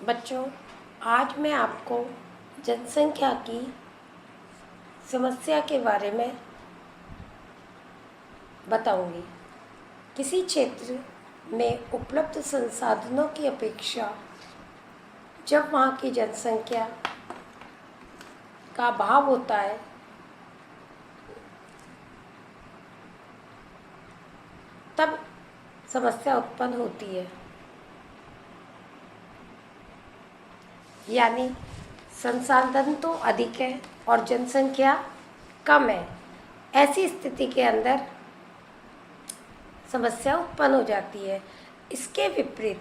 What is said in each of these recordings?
बच्चों, आज मैं आपको जनसंख्या की समस्या के बारे में बताऊंगी। किसी क्षेत्र में उपलब्ध संसाधनों की अपेक्षा जब वहाँ की जनसंख्या का अभाव होता है तब समस्या उत्पन्न होती है। यानी संसाधन तो अधिक है और जनसंख्या कम है। ऐसी स्थिति के अंदर समस्या उत्पन्न हो जाती है। इसके विपरीत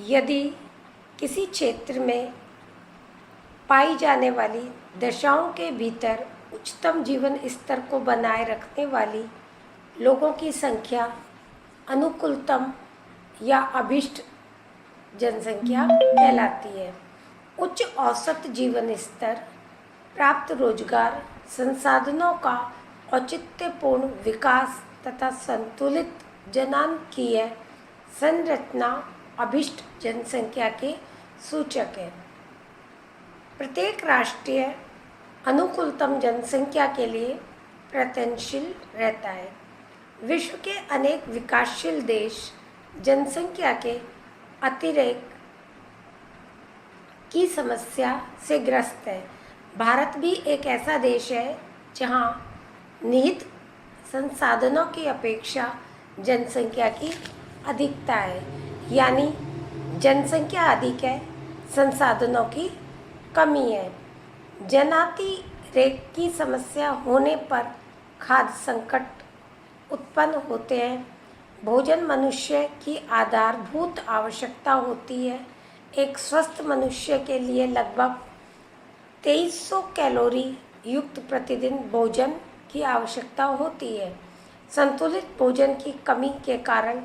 यदि किसी क्षेत्र में पाई जाने वाली दशाओं के भीतर उच्चतम जीवन स्तर को बनाए रखने वाली लोगों की संख्या अनुकूलतम या अभिष्ट जनसंख्या कहलाती है। उच्च औसत जीवन स्तर, प्राप्त रोजगार, संसाधनों का औचित्यपूर्ण विकास तथा संतुलित जनांकीय संरचना अभिष्ट जनसंख्या के सूचक है। प्रत्येक राष्ट्रीय अनुकूलतम जनसंख्या के लिए प्रयत्नशील रहता है। विश्व के अनेक विकासशील देश जनसंख्या के अतिरेक की समस्या से ग्रस्त है। भारत भी एक ऐसा देश है जहां निहित संसाधनों की अपेक्षा जनसंख्या की अधिकता है। यानी जनसंख्या अधिक है, संसाधनों की कमी है। जनातिरेक की समस्या होने पर खाद्य संकट उत्पन्न होते हैं। भोजन मनुष्य की आधारभूत आवश्यकता होती है। एक स्वस्थ मनुष्य के लिए लगभग 2300 कैलोरी युक्त प्रतिदिन भोजन की आवश्यकता होती है। संतुलित भोजन की कमी के कारण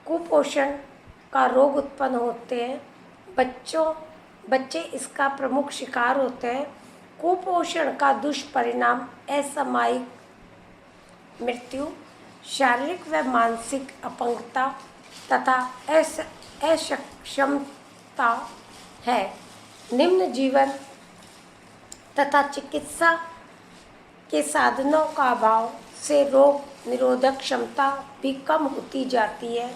कुपोषण का रोग उत्पन्न होते हैं। बच्चे इसका प्रमुख शिकार होते हैं। कुपोषण का दुष्परिणाम असामयिक मृत्यु, शारीरिक व मानसिक अपंगता तथा अक्षमता है। निम्न जीवन तथा चिकित्सा के साधनों का अभाव से रोग निरोधक क्षमता भी कम होती जाती है।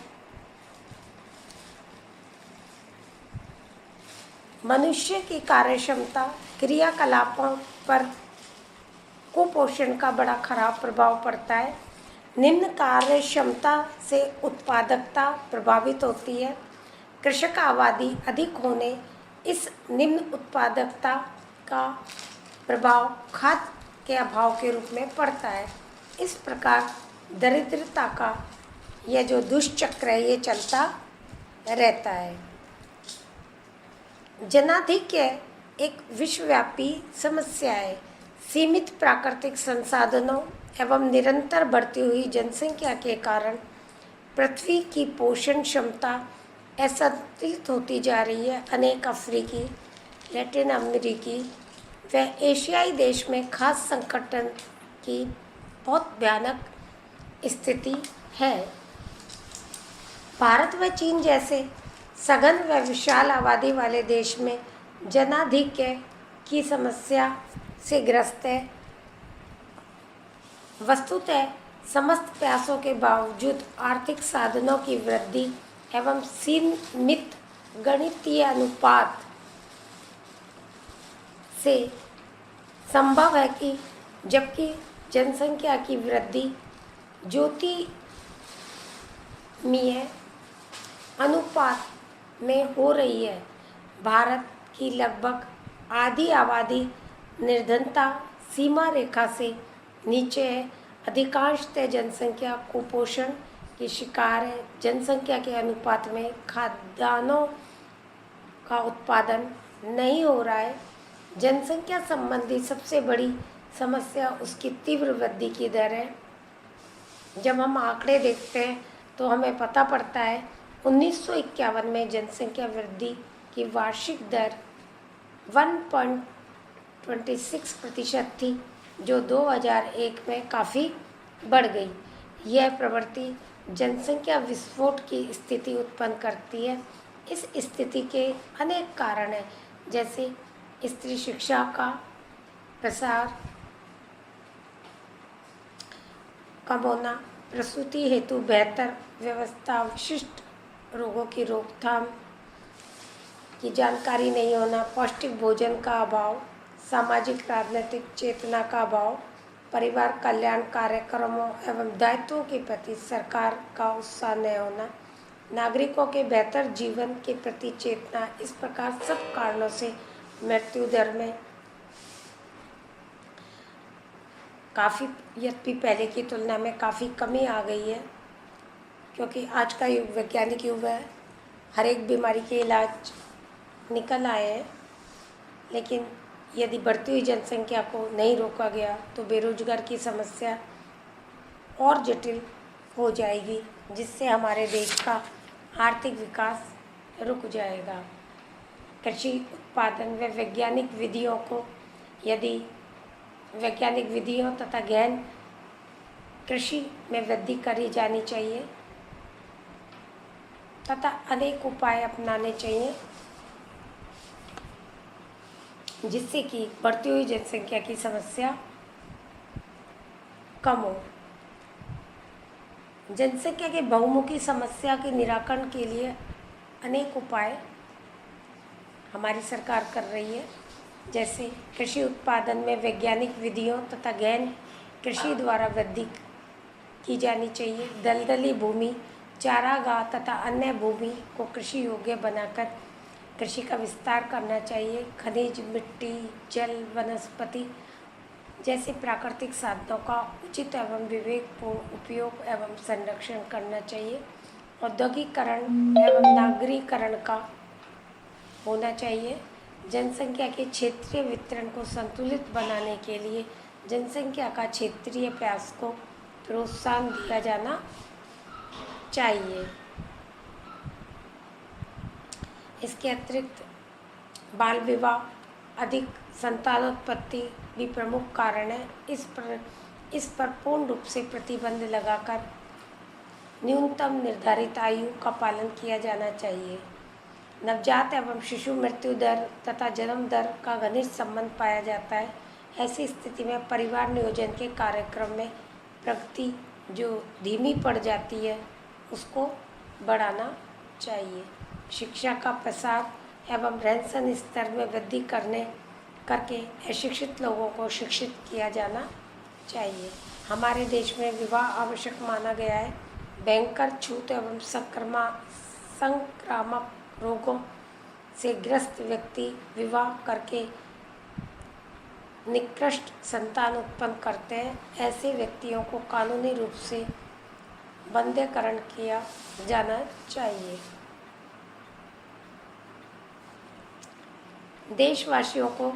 मनुष्य की कार्यक्षमता क्रियाकलापों पर कुपोषण का बड़ा खराब प्रभाव पड़ता है। निम्न कार्यक्षमता से उत्पादकता प्रभावित होती है। कृषक आबादी अधिक होने इस निम्न उत्पादकता का प्रभाव खाद्य के अभाव के रूप में पड़ता है। इस प्रकार दरिद्रता का यह जो दुष्चक्र है ये चलता रहता है। जनाधिक्य एक विश्वव्यापी समस्या है। सीमित प्राकृतिक संसाधनों एवं निरंतर बढ़ती हुई जनसंख्या के कारण पृथ्वी की पोषण क्षमता असंतुलित होती जा रही है। अनेक अफ्रीकी, लैटिन अमेरिकी व एशियाई देश में खाद्य संकट की बहुत भयानक स्थिति है। भारत व चीन जैसे सघन व विशाल आबादी वाले देश में जनाधिक्य की समस्या से ग्रस्त है। वस्तुतः समस्त प्रयासों के बावजूद आर्थिक साधनों की वृद्धि एवं सीमित गणितीय अनुपात से संभव है कि जबकि जनसंख्या की वृद्धि ज्योतिर्मय अनुपात में हो रही है। भारत की लगभग आधी आबादी निर्धनता सीमा रेखा से नीचे है। अधिकांशतः जनसंख्या कुपोषण की शिकार है। जनसंख्या के अनुपात में खाद्यान्नों का उत्पादन नहीं हो रहा है। जनसंख्या संबंधी सबसे बड़ी समस्या उसकी तीव्र वृद्धि की दर है। जब हम आंकड़े देखते हैं तो हमें पता पड़ता है 1951 में जनसंख्या वृद्धि की वार्षिक दर 1.26% थी, जो 2001 में काफ़ी बढ़ गई। यह प्रवृत्ति जनसंख्या विस्फोट की स्थिति उत्पन्न करती है। इस स्थिति के अनेक कारण हैं, जैसे स्त्री शिक्षा का प्रसार कम होना, प्रसूति हेतु बेहतर व्यवस्था, विशिष्ट रोगों की रोकथाम की जानकारी नहीं होना, पौष्टिक भोजन का अभाव, सामाजिक राजनीतिक चेतना का अभाव, परिवार कल्याण कार्यक्रमों एवं दायित्वों के प्रति सरकार का उत्साह न होना, नागरिकों के बेहतर जीवन के प्रति चेतना, इस प्रकार सब कारणों से मृत्यु दर में काफ़ी यद्यपि पहले की तुलना में काफ़ी कमी आ गई है, क्योंकि आज का युग वैज्ञानिक युग है। हर एक बीमारी के इलाज निकल आए हैं, लेकिन यदि बढ़ती हुई जनसंख्या को नहीं रोका गया तो बेरोजगार की समस्या और जटिल हो जाएगी, जिससे हमारे देश का आर्थिक विकास रुक जाएगा। कृषि उत्पादन व वैज्ञानिक विधियों को यदि वैज्ञानिक विधियों तथा गहन कृषि में वृद्धि करी जानी चाहिए तथा अनेक उपाय अपनाने चाहिए, जिससे कि बढ़ती हुई जनसंख्या की समस्या कम हो। जनसंख्या के बहुमुखी समस्या के निराकरण के लिए अनेक उपाय हमारी सरकार कर रही है, जैसे कृषि उत्पादन में वैज्ञानिक विधियों तथा गहन कृषि द्वारा वृद्धि की जानी चाहिए। दलदली भूमि, चारागाह तथा अन्य भूमि को कृषि योग्य बनाकर कृषि का विस्तार करना चाहिए। खनिज, मिट्टी, जल, वनस्पति जैसे प्राकृतिक साधनों का उचित एवं विवेकपूर्ण उपयोग एवं संरक्षण करना चाहिए। औद्योगिकरण एवं नागरीकरण का होना चाहिए। जनसंख्या के क्षेत्रीय वितरण को संतुलित बनाने के लिए जनसंख्या का क्षेत्रीय प्रयास को प्रोत्साहन दिया जाना चाहिए। इसके अतिरिक्त बाल विवाह, अधिक संतानोत्पत्ति भी प्रमुख कारण है। इस पर पूर्ण रूप से प्रतिबंध लगाकर न्यूनतम निर्धारित आयु का पालन किया जाना चाहिए। नवजात एवं शिशु मृत्यु दर तथा जन्म दर का घनिष्ठ संबंध पाया जाता है। ऐसी स्थिति में परिवार नियोजन के कार्यक्रम में प्रगति जो धीमी पड़ जाती है उसको बढ़ाना चाहिए। शिक्षा का प्रसार एवं रहन सहन स्तर में वृद्धि करके अशिक्षित लोगों को शिक्षित किया जाना चाहिए। हमारे देश में विवाह आवश्यक माना गया है। भयंकर छूत एवं संक्रामक रोगों से ग्रस्त व्यक्ति विवाह करके निकृष्ट संतान उत्पन्न करते हैं। ऐसे व्यक्तियों को कानूनी रूप से बंध्यकरण किया जाना चाहिए। देशवासियों को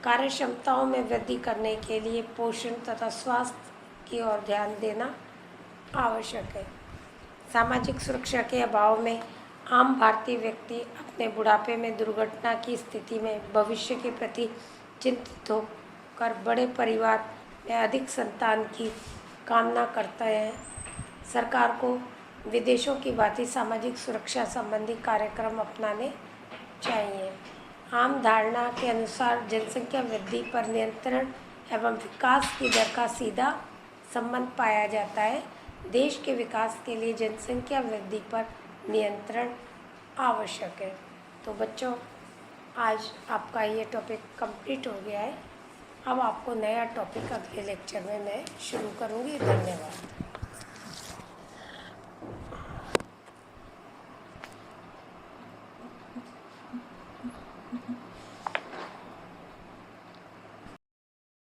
कार्यक्षमताओं में वृद्धि करने के लिए पोषण तथा स्वास्थ्य की ओर ध्यान देना आवश्यक है। सामाजिक सुरक्षा के अभाव में आम भारतीय व्यक्ति अपने बुढ़ापे में दुर्घटना की स्थिति में भविष्य के प्रति चिंतित होकर बड़े परिवार में अधिक संतान की कामना करते हैं। सरकार को विदेशों की भांति सामाजिक सुरक्षा संबंधी कार्यक्रम अपनाने चाहिए। आम धारणा के अनुसार जनसंख्या वृद्धि पर नियंत्रण एवं विकास की दर का सीधा संबंध पाया जाता है। देश के विकास के लिए जनसंख्या वृद्धि पर नियंत्रण आवश्यक है। तो बच्चों, आज आपका ये टॉपिक कंप्लीट हो गया है। अब आपको नया टॉपिक अगले लेक्चर में मैं शुरू करूँगी। धन्यवाद।